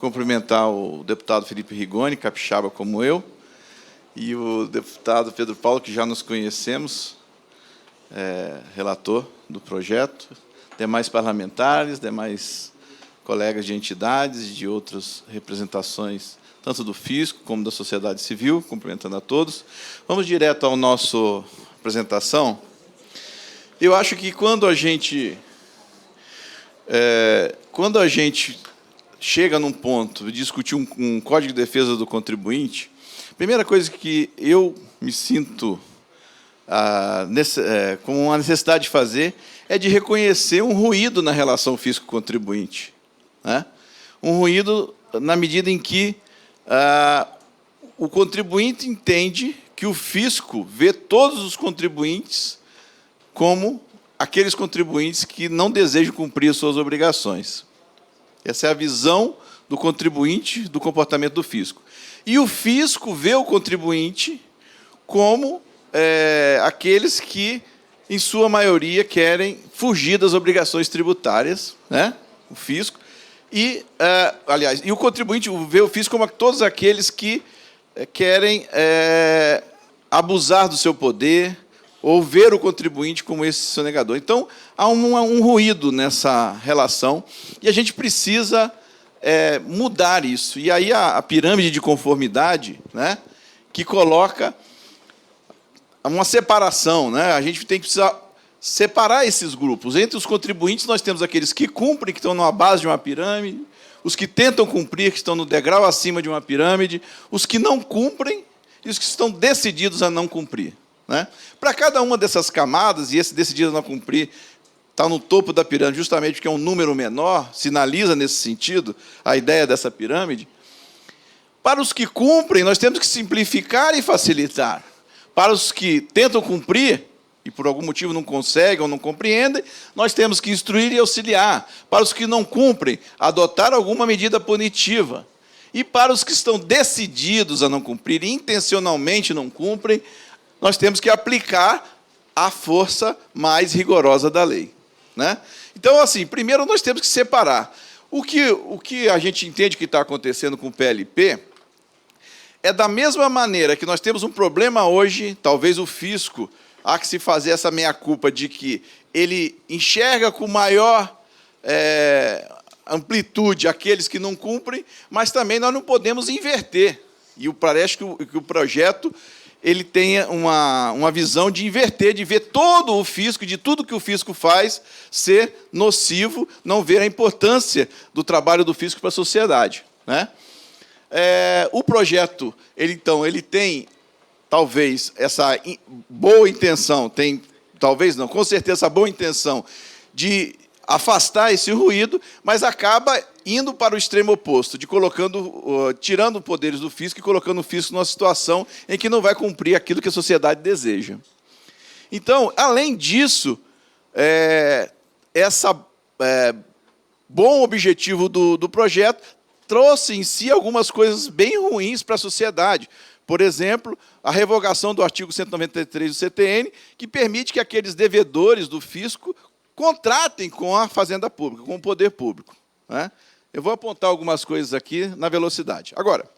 Cumprimentar o deputado Felipe Rigoni, capixaba como eu, e o deputado Pedro Paulo, que já nos conhecemos, relator do projeto, demais parlamentares, demais colegas de entidades, de outras representações, tanto do fisco como da sociedade civil, cumprimentando a todos. Vamos direto à nossa apresentação. Eu acho que quando a gente chega num ponto de discutir um Código de Defesa do Contribuinte, a primeira coisa que eu me sinto com uma necessidade de fazer é de reconhecer um ruído na relação fisco-contribuinte, né? Um ruído na medida em que o contribuinte entende que o fisco vê todos os contribuintes como aqueles contribuintes que não desejam cumprir as suas obrigações. Essa é a visão do contribuinte do comportamento do fisco. E o fisco vê o contribuinte como aqueles que, em sua maioria, querem fugir das obrigações tributárias, né? O fisco. E, aliás, e o contribuinte vê o fisco como todos aqueles que querem abusar do seu poder ou ver o contribuinte como esse sonegador. Então, há um ruído nessa relação e a gente precisa mudar isso. E aí a pirâmide de conformidade, né, que coloca uma separação, né? A gente tem que precisar separar esses grupos. Entre os contribuintes, nós temos aqueles que cumprem, que estão na base de uma pirâmide, os que tentam cumprir, que estão no degrau acima de uma pirâmide, os que não cumprem e os que estão decididos a não cumprir, né? Para cada uma dessas camadas, e esse decidido a não cumprir está no topo da pirâmide, justamente porque é um número menor, sinaliza nesse sentido a ideia dessa pirâmide. Para os que cumprem, nós temos que simplificar e facilitar. Para os que tentam cumprir, e por algum motivo não conseguem ou não compreendem, nós temos que instruir e auxiliar. Para os que não cumprem, adotar alguma medida punitiva. E para os que estão decididos a não cumprir, e intencionalmente não cumprem, nós temos que aplicar a força mais rigorosa da lei, né? Então, assim, primeiro nós temos que separar. O que a gente entende que está acontecendo com o PLP é da mesma maneira que nós temos um problema hoje, talvez o fisco, há que se fazer essa meia-culpa de que ele enxerga com maior amplitude aqueles que não cumprem, mas também nós não podemos inverter. E parece que o projeto ele tenha uma visão de inverter, de ver todo o fisco, de tudo que o fisco faz, ser nocivo, não ver a importância do trabalho do fisco para a sociedade, né? O projeto, ele tem, talvez, essa boa intenção, talvez não, com certeza, essa boa intenção de afastar esse ruído, mas acaba indo para o extremo oposto, de tirando poderes do fisco e colocando o fisco numa situação em que não vai cumprir aquilo que a sociedade deseja. Então, além disso, bom objetivo do projeto trouxe em si algumas coisas bem ruins para a sociedade. Por exemplo, a revogação do artigo 193 do CTN, que permite que aqueles devedores do fisco contratem com a Fazenda Pública, com o poder público, né? Eu vou apontar algumas coisas aqui na velocidade. Agora,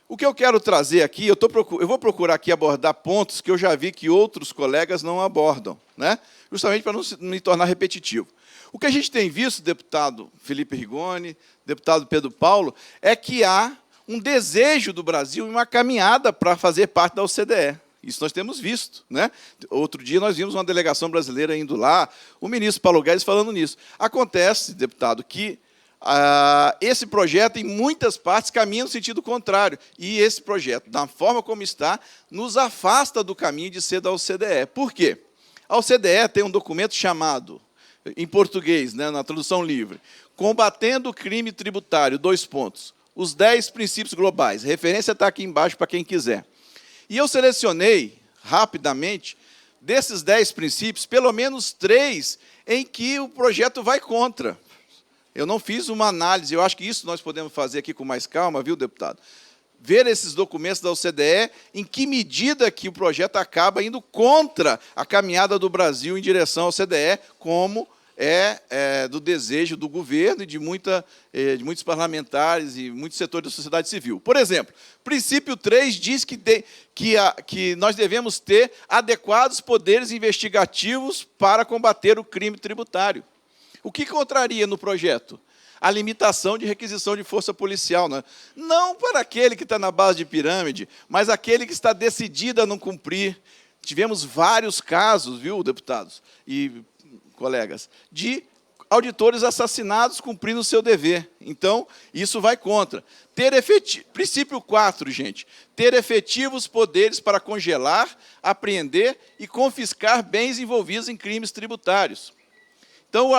o que eu quero trazer aqui, eu vou procurar aqui abordar pontos que eu já vi que outros colegas não abordam, né? Justamente para não me tornar repetitivo. O que a gente tem visto, deputado Felipe Rigoni, deputado Pedro Paulo, é que há um desejo do Brasil e uma caminhada para fazer parte da OCDE. Isso nós temos visto, né? Outro dia nós vimos uma delegação brasileira indo lá, o ministro Paulo Guedes falando nisso. Acontece, deputado, que esse projeto, em muitas partes, caminha no sentido contrário. E esse projeto, da forma como está, nos afasta do caminho de ser da OCDE. Por quê? A OCDE tem um documento chamado, em português, né, na tradução livre, Combatendo o Crime Tributário, 2 pontos. Os 10 princípios globais. A referência está aqui embaixo para quem quiser. E eu selecionei, rapidamente, desses 10 princípios, pelo menos 3 em que o projeto vai contra. Eu não fiz uma análise, eu acho que isso nós podemos fazer aqui com mais calma, viu, deputado? Ver esses documentos da OCDE, em que medida que o projeto acaba indo contra a caminhada do Brasil em direção à OCDE, como do desejo do governo e de muitos parlamentares e muitos setores da sociedade civil. Por exemplo, princípio 3 diz que nós devemos ter adequados poderes investigativos para combater o crime tributário. O que contraria no projeto? A limitação de requisição de força policial, né? Não para aquele que está na base de pirâmide, mas aquele que está decidido a não cumprir. Tivemos vários casos, viu, deputados e colegas, de auditores assassinados cumprindo o seu dever. Então, isso vai contra. Princípio 4, gente. Ter efetivos poderes para congelar, apreender e confiscar bens envolvidos em crimes tributários. Então,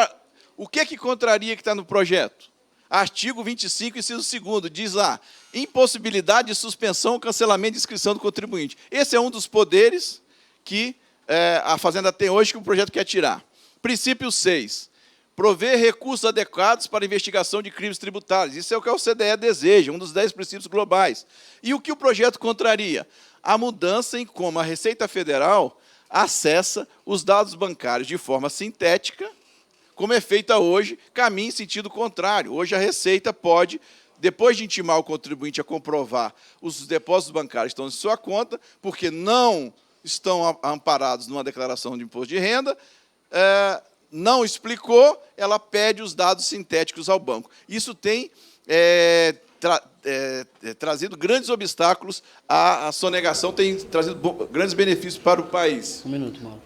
o que contraria que está no projeto? Artigo 25, inciso 2º, diz lá, impossibilidade de suspensão ou cancelamento de inscrição do contribuinte. Esse é um dos poderes que a Fazenda tem hoje, que o projeto quer tirar. Princípio 6, prover recursos adequados para investigação de crimes tributários. Isso é o que a OCDE deseja, um dos 10 princípios globais. E o que o projeto contraria? A mudança em como a Receita Federal acessa os dados bancários de forma sintética, como é feita hoje, caminha em sentido contrário. Hoje a Receita pode, depois de intimar o contribuinte a comprovar os depósitos bancários que estão em sua conta, porque não estão amparados numa declaração de imposto de renda, não explicou, ela pede os dados sintéticos ao banco. Isso tem trazido grandes obstáculos à sonegação, tem trazido grandes benefícios para o país. Um minuto, Mauro.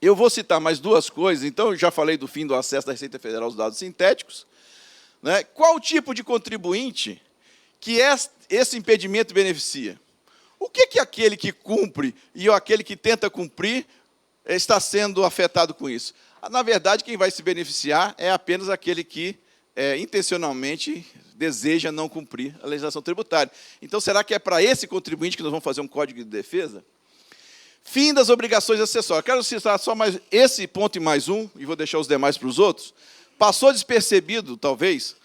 Eu vou citar mais duas coisas. Então, eu já falei do fim do acesso da Receita Federal aos dados sintéticos. Né? Qual tipo de contribuinte que esse impedimento beneficia? O que aquele que cumpre e aquele que tenta cumprir está sendo afetado com isso? Na verdade, quem vai se beneficiar é apenas aquele que intencionalmente deseja não cumprir a legislação tributária. Então, será que é para esse contribuinte que nós vamos fazer um código de defesa? Fim das obrigações acessórias. Quero citar só mais esse ponto e mais um, e vou deixar os demais para os outros. Passou despercebido, talvez,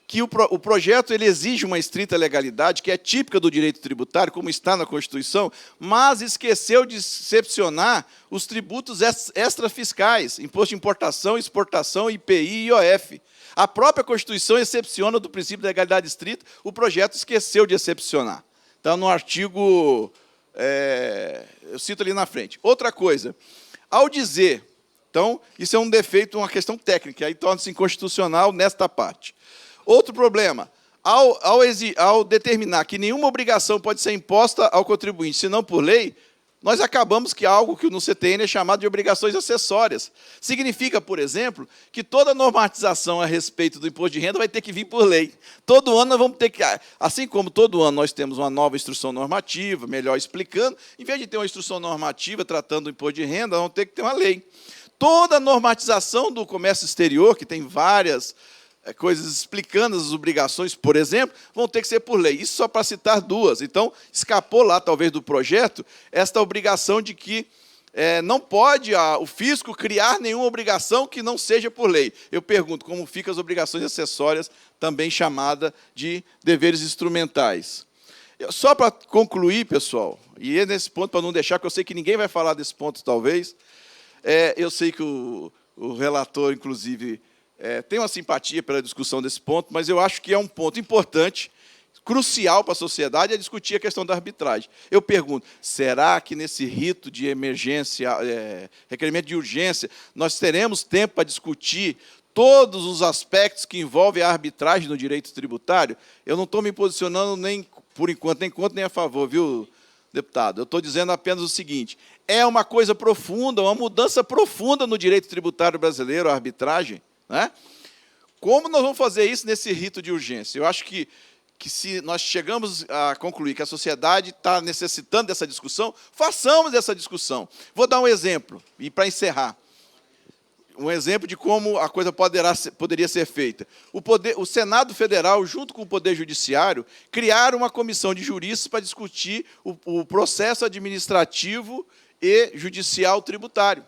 que o projeto ele exige uma estrita legalidade, que é típica do direito tributário, como está na Constituição, mas esqueceu de excepcionar os tributos extrafiscais, imposto de importação, exportação, IPI e IOF. A própria Constituição excepciona do princípio da legalidade estrita, o projeto esqueceu de excepcionar. Está no artigo... eu cito ali na frente. Outra coisa, ao dizer... Então, isso é um defeito, uma questão técnica, aí torna-se inconstitucional nesta parte. Outro problema, ao determinar que nenhuma obrigação pode ser imposta ao contribuinte, senão por lei, nós acabamos que algo que no CTN é chamado de obrigações acessórias. Significa, por exemplo, que toda normatização a respeito do imposto de renda vai ter que vir por lei. Todo ano nós vamos ter que, assim como todo ano nós temos uma nova instrução normativa, melhor explicando, em vez de ter uma instrução normativa tratando do imposto de renda, nós vamos ter que ter uma lei. Toda a normatização do comércio exterior, que tem várias coisas explicando as obrigações, por exemplo, vão ter que ser por lei. Isso só para citar duas. Então, escapou lá, talvez, do projeto, esta obrigação de que não pode o fisco criar nenhuma obrigação que não seja por lei. Eu pergunto, como ficam as obrigações acessórias, também chamada de deveres instrumentais. Só para concluir, pessoal, e é nesse ponto, para não deixar, que eu sei que ninguém vai falar desse ponto, talvez, eu sei que o relator, inclusive, tem uma simpatia pela discussão desse ponto, mas eu acho que é um ponto importante, crucial para a sociedade, é discutir a questão da arbitragem. Eu pergunto, será que nesse rito de emergência, requerimento de urgência, nós teremos tempo para discutir todos os aspectos que envolvem a arbitragem no direito tributário? Eu não estou me posicionando, nem por enquanto, nem contra nem a favor, viu, deputado? Eu estou dizendo apenas o seguinte, é uma coisa profunda, uma mudança profunda no direito tributário brasileiro, a arbitragem, né? Como nós vamos fazer isso nesse rito de urgência? Eu acho que se nós chegamos a concluir que a sociedade está necessitando dessa discussão, façamos essa discussão. Vou dar um exemplo, e para encerrar, um exemplo de como a coisa poderia ser feita. O Senado Federal, junto com o Poder Judiciário, criaram uma comissão de juristas para discutir o processo administrativo e judicial tributário,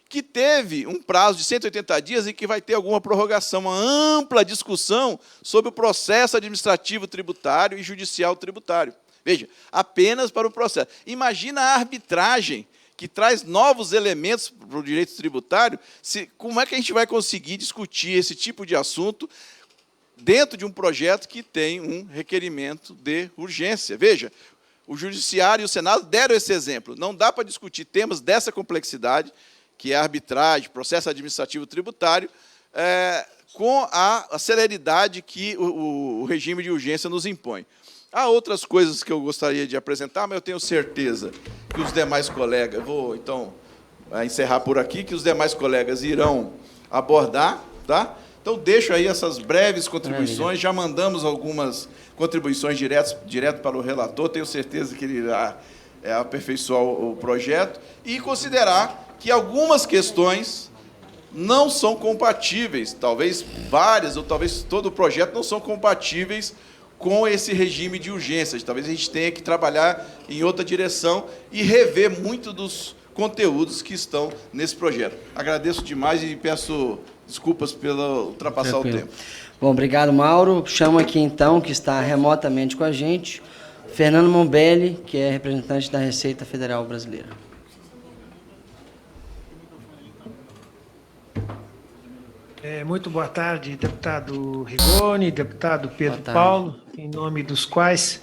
que teve um prazo de 180 dias e que vai ter alguma prorrogação, uma ampla discussão sobre o processo administrativo tributário e judicial tributário. Veja, apenas para o processo. Imagina a arbitragem que traz novos elementos para o direito tributário, como é que a gente vai conseguir discutir esse tipo de assunto dentro de um projeto que tem um requerimento de urgência? Veja, o Judiciário e o Senado deram esse exemplo. Não dá para discutir temas dessa complexidade, que é a arbitragem, processo administrativo tributário, com a celeridade que o regime de urgência nos impõe. Há outras coisas que eu gostaria de apresentar, mas eu tenho certeza que os demais colegas, vou, então, encerrar por aqui, que os demais colegas irão abordar, tá? Então, deixo aí essas breves contribuições, já mandamos algumas contribuições direto para o relator, tenho certeza que ele irá aperfeiçoar o projeto, e considerar que algumas questões não são compatíveis, talvez várias, ou talvez todo o projeto não são compatíveis com esse regime de urgência. Talvez a gente tenha que trabalhar em outra direção e rever muito dos conteúdos que estão nesse projeto. Agradeço demais e peço desculpas pelo ultrapassar o tempo. Bom, obrigado, Mauro. Chamo aqui, então, que está remotamente com a gente, Fernando Mombelli, que é representante da Receita Federal Brasileira. Muito boa tarde, deputado Rigoni, deputado Pedro Paulo, em nome dos quais